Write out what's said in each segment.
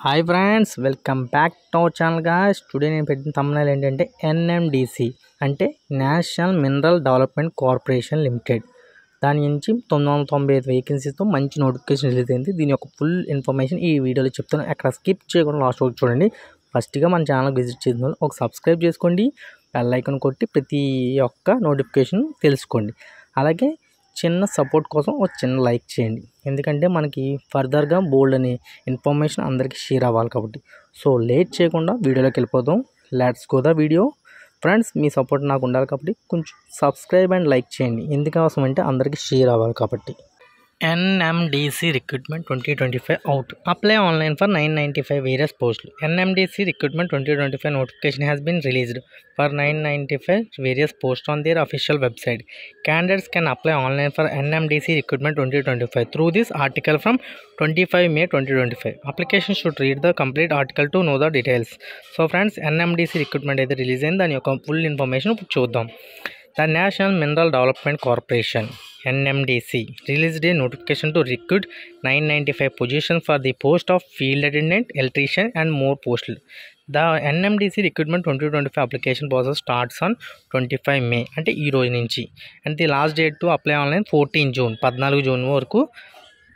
Hi friends, welcome back to our channel guys. Today నేను పెట్టిన thumbnail ఏంటంటే NMDC అంటే national mineral development corporation limited. దాని నుంచి 995 వేకెన్సీస్తో మంచి నోటిఫికేషన్ రిలీజ్ అయింది. దీని యొక్క ఫుల్ ఇన్ఫర్మేషన్ ఈ వీడియోలో చెప్తాను. అక్కడ స్కిప్ చేయకుండా లాస్ట్ వరకు చూడండి. ఫస్ట్గా మన ఛానల్ విజిట్ చేసిన వాళ్ళు ఒక సబ్స్క్రైబ్ చేసుకోండి, బెల్ ఐకాన్ కొట్టి ప్రతి ఒక్క నోటిఫికేషన్ తెలుసుకోండి. అలాగే చిన్న సపోర్ట్ కోసం ఒక చిన్న లైక్ చేయండి, ఎందుకంటే మనకి ఫర్దర్గా బోల్డ్ అనే ఇన్ఫర్మేషన్ అందరికీ షేర్ అవ్వాలి కాబట్టి. సో లేట్ చేయకుండా వీడియోలోకి వెళ్ళిపోదాం. Let's go the video. Friends, me support నాకు ఉండాలి కాబట్టి కొంచెం సబ్స్క్రైబ్ అండ్ లైక్ చేయండి. ఎందుకోసం అంటే అందరికీ షేర్ అవ్వాలి కాబట్టి. NMDC Recruitment 2025 out. Apply online for 995 various posts. NMDC Recruitment 2025 notification has been released for 995 various posts on their official website. Candidates can apply online for NMDC Recruitment 2025 through this article from 25 May 2025. Application should read the complete article to know the details. So friends, NMDC Recruitment అయితే release అయింది. దాని యొక్క full information ఇప్పుడు చూద్దాం. The National Mineral Development Corporation NMDC released a notification to recruit 995 positions for the post of field attendant, electrician and more posts. The NMDC recruitment 2025 application process starts on 25 May అంటే ఈ రోజు నుంచి, and the last date to apply online 14 June 14 June వరకు.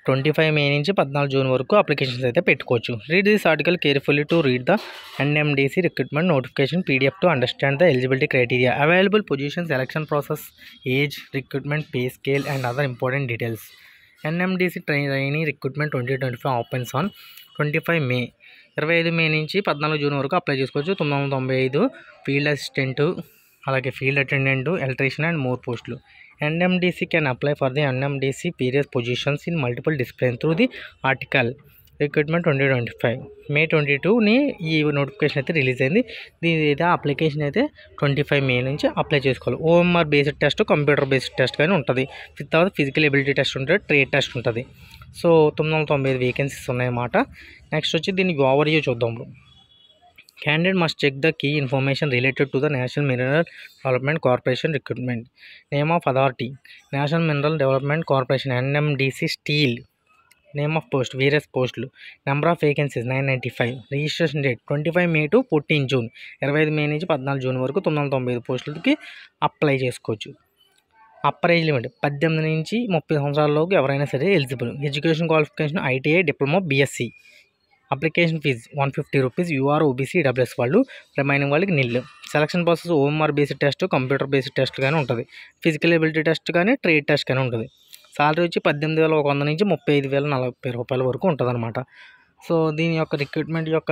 25 మే నుంచి 14 June వరకు applications అయితే పెట్టుకోవచ్చు. Read this article carefully to read the NMDC recruitment notification PDF to understand the eligibility criteria, available position, selection process, age, recruitment pay scale and other important details. NMDC trainee recruitment 2025 opens on 25 మే. 25 మే నుంచి 14 June వరకు apply చేసుకోవచ్చు. 995 field assistant, అలాగే field attendant, electrician and more పోస్టులు. NMDC can apply for the NMDC various positions in multiple disciplines through the article recruitment 2025. మే 22ని ఈ notification అయితే release అయింది. దీని అయితే అప్లికేషన్ అయితే 25 మే నుంచి అప్లై చేసుకోవాలి. OMR based test, computer based test కానీ ఉంటుంది. తర్వాత ఫిజికల్ ఎబిలిటీ టెస్ట్ ఉంటుంది, ట్రేడ్ టెస్ట్ ఉంటుంది. సో 995 వేకెన్సీస్ ఉన్నాయన్నమాట. నెక్స్ట్ వచ్చి దీని ఓవర్వ్యూ చూద్దాం. Candidate must check the key information related to the National Mineral Development Corporation recruitment. Name of authority, National Mineral Development Corporation NMDC Steel. Name of post, various posts. Number of vacancies 995. Registration date 25 May to 14 June. 25 మే నుంచి 14 June వరకు 995 పోస్టులకి apply చేసుకోవచ్చు. Upper age limit 18 నుంచి 30 సంవత్సరాలలోకి ఎవరైనా సరే eligible. Education qualification ITI, diploma, BSc. Application fee 150 rupees. UR, OBC, EWS వాళ్ళు, remaining వాళ్ళకి nil. Selection process OMR based test, computer based test కానీ ఉంటుంది. ఫిజికల్ ఎబిలిటీ టెస్ట్ కానీ, ట్రేడ్ టెస్ట్ కానీ ఉంటుంది. సాలరీ వచ్చి 18,100 నుంచి 35,040 రూపాయల వరకు ఉంటుంది అనమాట. సో దీని యొక్క రిక్రూట్మెంట్ యొక్క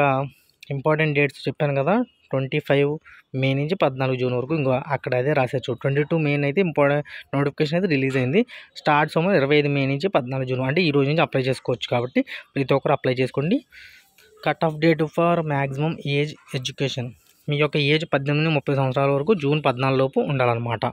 ఇంపార్టెంట్ డేట్స్ చెప్పాను కదా, 25 మే నుంచి 14 జూన్ వరకు. ఇంకో అక్కడ అదే రాసేచ్చు. 22 మే అయితే ఇంపార్టెంట్ నోటిఫికేషన్ అయితే రిలీజ్ అయింది. స్టార్ట్స్ 25 మే నుంచి 14 జూన్ అంటే ఈ రోజు నుంచి అప్లై చేసుకోవచ్చు. కాబట్టి ప్రతి ఒక్కరు అప్లై చేసుకోండి. Cut off date for maximum age education, మీ యొక్క ఏజ్ 18 నుంచి 30 సంవత్సరాల వరకు జూన్ 14 లోపు ఉండాలన్నమాట.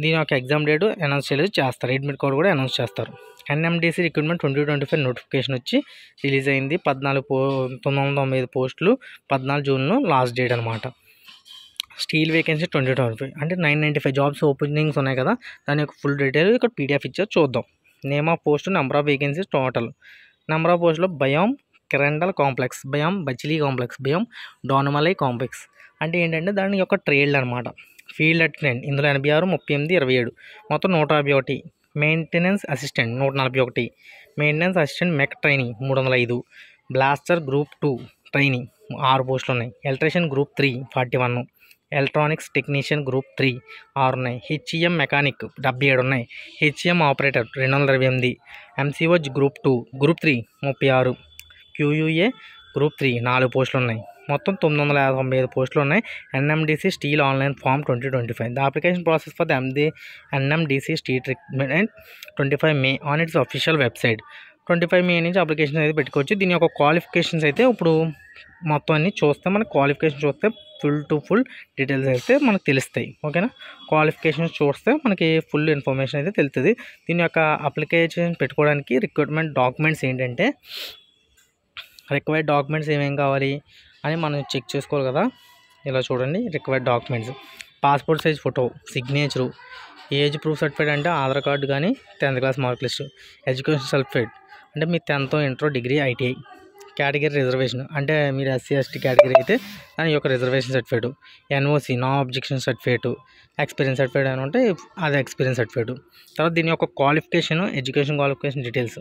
దీని యొక్క ఎగ్జామ్ డేట్ అనౌన్స్ చేస్తారు. అడ్మిట్ కోడ్ కూడా అనౌన్స్ చేస్తారు. NMDC రిక్రూట్మెంట్ 2025 నోటిఫికేషన్ వచ్చి రిలీజ్ అయింది. 995 పోస్టులు, 14 జూన్లో లాస్ట్ డేట్ అనమాట. స్టీల్ వేకెన్సీ 2025 అంటే 995 జాబ్స్ ఓపెనింగ్స్ ఉన్నాయి కదా, దాని యొక్క ఫుల్ డీటెయిల్ ఇక్కడ PDF ఇచ్చారు, చూద్దాం. Name of post, number of vacancies, total number of పోస్టులో BIOM Kirandul complex, BIOM Bacheli complex, BIOM Donimalai complex అంటే ఏంటంటే దాని యొక్క ట్రేడ్ అనమాట. ఫీల్డ్ అటెండెంట్ ఇందులో 86, 38, 27 మొత్తం 151. Maintenance assistant 141. Maintenance assistant mech training 305. Blaster group 2 training 6 పోస్టులు ఉన్నాయి. Electrician group 3 41. Electronics technician group 3 6 ఉన్నాయి. HEM మెకానిక్ 77 ఉన్నాయి. HEM operator 228. MCOH group 2 group 3 36. QUA group 3 4 పోస్టులు ఉన్నాయి. మొత్తం 995 పోస్టులు ఉన్నాయి. NMDC steel online form 2025. The application process for the NMDC steel recruitment 25 May on its official website. 25 మే నుంచి application అయితే పెట్టుకోవచ్చు. దీని యొక్క క్వాలిఫికేషన్స్ అయితే ఇప్పుడు మొత్తం అన్ని చూస్తే మనకు క్వాలిఫికేషన్ చూస్తే ఫుల్ డీటెయిల్స్ అయితే మనకు తెలుస్తాయి. ఓకేనా, క్వాలిఫికేషన్స్ చూస్తే మనకి ఫుల్ ఇన్ఫర్మేషన్ అయితే తెలుస్తుంది. దీని యొక్క అప్లికేషన్ పెట్టుకోవడానికి రిక్రూట్మెంట్ డాక్యుమెంట్స్ ఏంటంటే, రిక్వైర్డ్ డాక్యుమెంట్స్ ఏమేమి కావాలి అని మనం చెక్ చేసుకోవాలి కదా. ఇలా చూడండి, required documents: passport size photo, signature, age proof certificate అంటే ఆధార్ కార్డు కానీ 10th class mark list, education certificate అంటే మీ 10th, inter, degree, ITI, category reservation అంటే మీరు ఎస్సీ ఎస్టీ కేటగిరీ అయితే దాని యొక్క reservation certificate, NOC no objection certificate, experience certificate అని ఉంటే అది ఎక్స్పీరియన్స్ సర్టిఫికేట్. తర్వాత దీని యొక్క క్వాలిఫికేషన్, ఎడ్యుకేషన్ క్వాలిఫికేషన్ డీటెయిల్స్.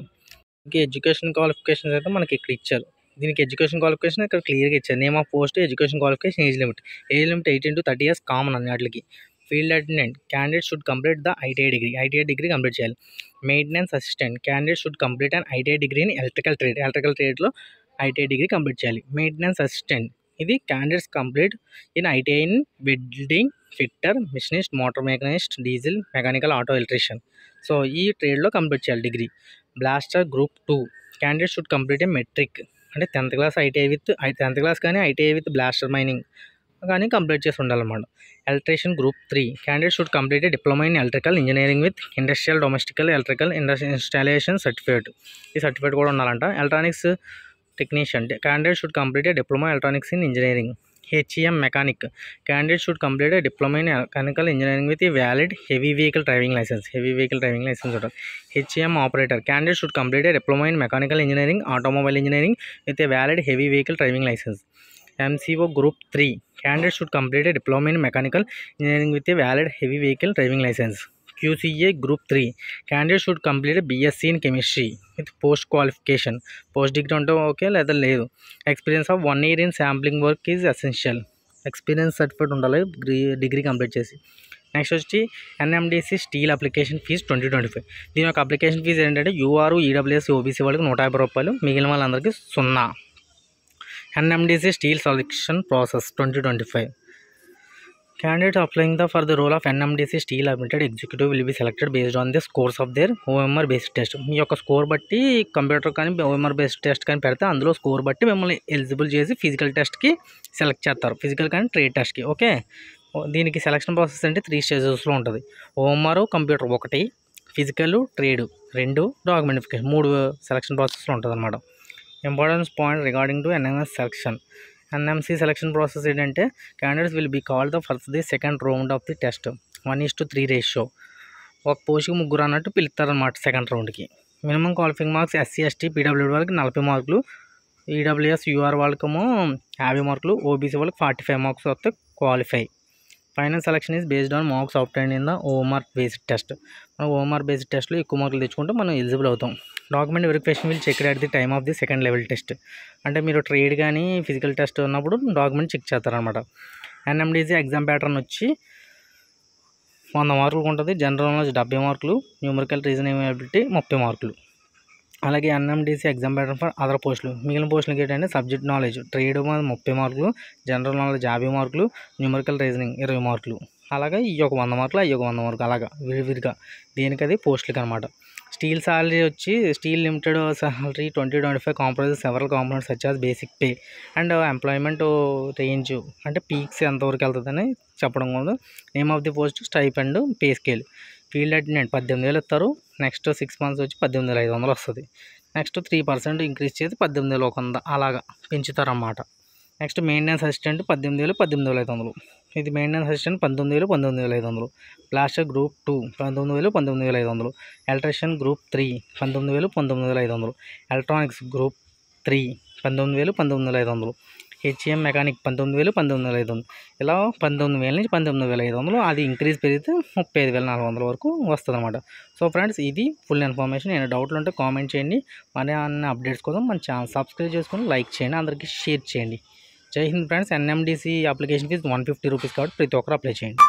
ఇంకే ఎడ్యుకేషన్ క్వాలిఫికేషన్స్ అయితే మనకి ఇక్కడ ఇచ్చారు. దీనికి ఎడ్యుకేషన్ క్వాలిఫికేషన్ ఇక్కడ క్లియర్గా ఇచ్చారు. Name of post, education qualification, age limit 18 to 30 years common అన్నిటికి. Field attendant candidate should complete the ITI degree complete చేయాలి. Maintenance assistant candidate should complete and ITI degree in electrical ట్రేడ్లో ITI degree complete చేయాలి. Maintenance assistant ఇది candidates complete in ITI in welding, fitter, machinist, motor మెకానిస్ట్, diesel, mechanical, auto electrician. So ఈ ట్రేడ్లో complete చేయాలి degree. Blaster group 2 candidate should complete a matric అంటే 10th class ITI with 10th class కానీ ITI with blaster mining కానీ complete చేసి ఉండాలన్నమాట. Electrician group 3 candidate should complete a diploma in electrical engineering with industrial domestical electrical installation certificate. ఈ certificate కూడా ఉండాలంట. Electronics technician candidate should complete a diploma electronics in engineering. HEM mechanic candidate should complete a diploma in mechanical engineering with a valid heavy vehicle driving licence ఉంటుంది. HEM operator candidate should complete a diploma in mechanical engineering, automobile engineering with a valid heavy vehicle driving licence. MCO group 3 candidate should complete a diploma in mechanical engineering with a valid heavy vehicle driving licence. QCA group 3 candidate should complete BSc in chemistry with post qualification. Post degree ఉంటే okay లేదా లేదు. Experience of 1 year in sampling work is essential. Experience certificate ఉండాలి degree complete చేసి. Next వచ్చి NMDC steel application fee 2025. దీని యొక్క application fee ఏంటంటే UR, EWS, OBC వాళ్ళకి 150 రూపాయలు, మిగిలిన వాళ్ళందరికీ 0. NMDC steel selection process 2025. Candidates applying for the role of NMDC Steel Limited executive will be selected based on the scores of their OMR based test. మీ యొక్క score బట్టి computer కానీ OMR based test కానీ పెడితే అందులో score బట్టి మిమ్మల్ని eligible చేసి physical టెస్ట్కి సెలెక్ట్ చేస్తారు. ఫిజికల్ కానీ ట్రేడ్ టెస్ట్కి. ఓకే, దీనికి సెలక్షన్ ప్రాసెస్ అంటే 3 స్టేజెస్లో ఉంటుంది. OMR computer 1, physical trade 2, document verification 3 selection ప్రాసెస్లో ఉంటుంది అనమాట. Importance point regarding to NMS selection. NMC selection process ఏంటంటే candidates will be called the second round of the test 1:3 ratio. ఒక పోస్ట్కి 3 అన్నట్టు పిలుస్తారనమాట సెకండ్ రౌండ్కి. Minimum qualifying marks SC, ST, PWD వాళ్ళకి 40 మార్కులు, EWS, UR వాళ్ళకేమో 50 మార్కులు, OBC వాళ్ళకి 45 మార్క్స్ వస్తే qualify. Final selection is based on marks obtained in the OMR based test. మనం OMR బేస్డ్ టెస్ట్లో ఎక్కువ మార్కులు తెచ్చుకుంటే మనం ఎలిజిబుల్ అవుతాం. Document verification will check at the time of the second level test. అంటే మీరు ట్రేడ్ కానీ ఫిజికల్ టెస్ట్ ఉన్నప్పుడు డాక్యుమెంట్ చెక్ చేస్తారనమాట. NMDC ఎగ్జామ్ ప్యాటర్న్ వచ్చి 100 మార్కులు ఉంటుంది. జనరల్ నాలెడ్జ్ 70 మార్కులు, న్యూమరికల్ రీజనింగ్ ఎబిలిటీ 30 మార్కులు. అలాగే NMDC exam pattern for other పోస్టులు. మిగిలిన పోస్టులకి ఏంటంటే సబ్జెక్ట్ నాలెడ్జ్ ట్రేడ్ 30 మార్కులు, జనరల్ నాలెడ్జ్ 50 మార్కులు, న్యూమరికల్ రీజనింగ్ 20 మార్కులు. అలాగే ఈ ఒక 100 మార్కులు, అవి ఒక 100 మార్కులు, అలాగా విడివిడిగా దేనికది పోస్టులకి అనమాట. స్టీల్ సాలరీ వచ్చి steel limited salary 2025 compromise several components such as basic pay and employment range అంటే పీక్స్ ఎంతవరకు వెళ్తుందని చెప్పడం కూడా. Name of the post stipend pay scale. Field attendant 18,000 ఇస్తారు. నెక్స్ట్ 6 months వచ్చి 18,500 వస్తుంది. నెక్స్ట్ 3% ఇంక్రీజ్ చేసి 18,100 అలాగా పెంచుతారన్నమాట. Next maintenance assistant 18,000, 18,500. ఇది maintenance assistant 19,000, 19,500. Blaster group 2 19,000, 19,500. Electrician group 3 19,000, 19,500. Electronics group 3 19,000, 19,500. HEM mechanic 19,000, 19,500. ఇలా 19,000 నుంచి 19,500. అది ఇంక్రీజ్ పెరిగితే 35,400 వరకు వస్తుంది అనమాట. సో ఫ్రెండ్స్, ఇది ఫుల్ ఇన్ఫర్మేషన్. ఏమైనా డౌట్లు ఉంటే కామెంట్ చేయండి. మన అన్ని అప్డేట్స్ కోసం మన ఛానల్ సబ్స్క్రైబ్ చేసుకొని లైక్ చేయండి, అందరికీ షేర్ చేయండి. జై హింద్ friends. NMDC application fee 150 rupees కాబట్టి ప్రతి ఒక్కరు అప్లై చేయండి.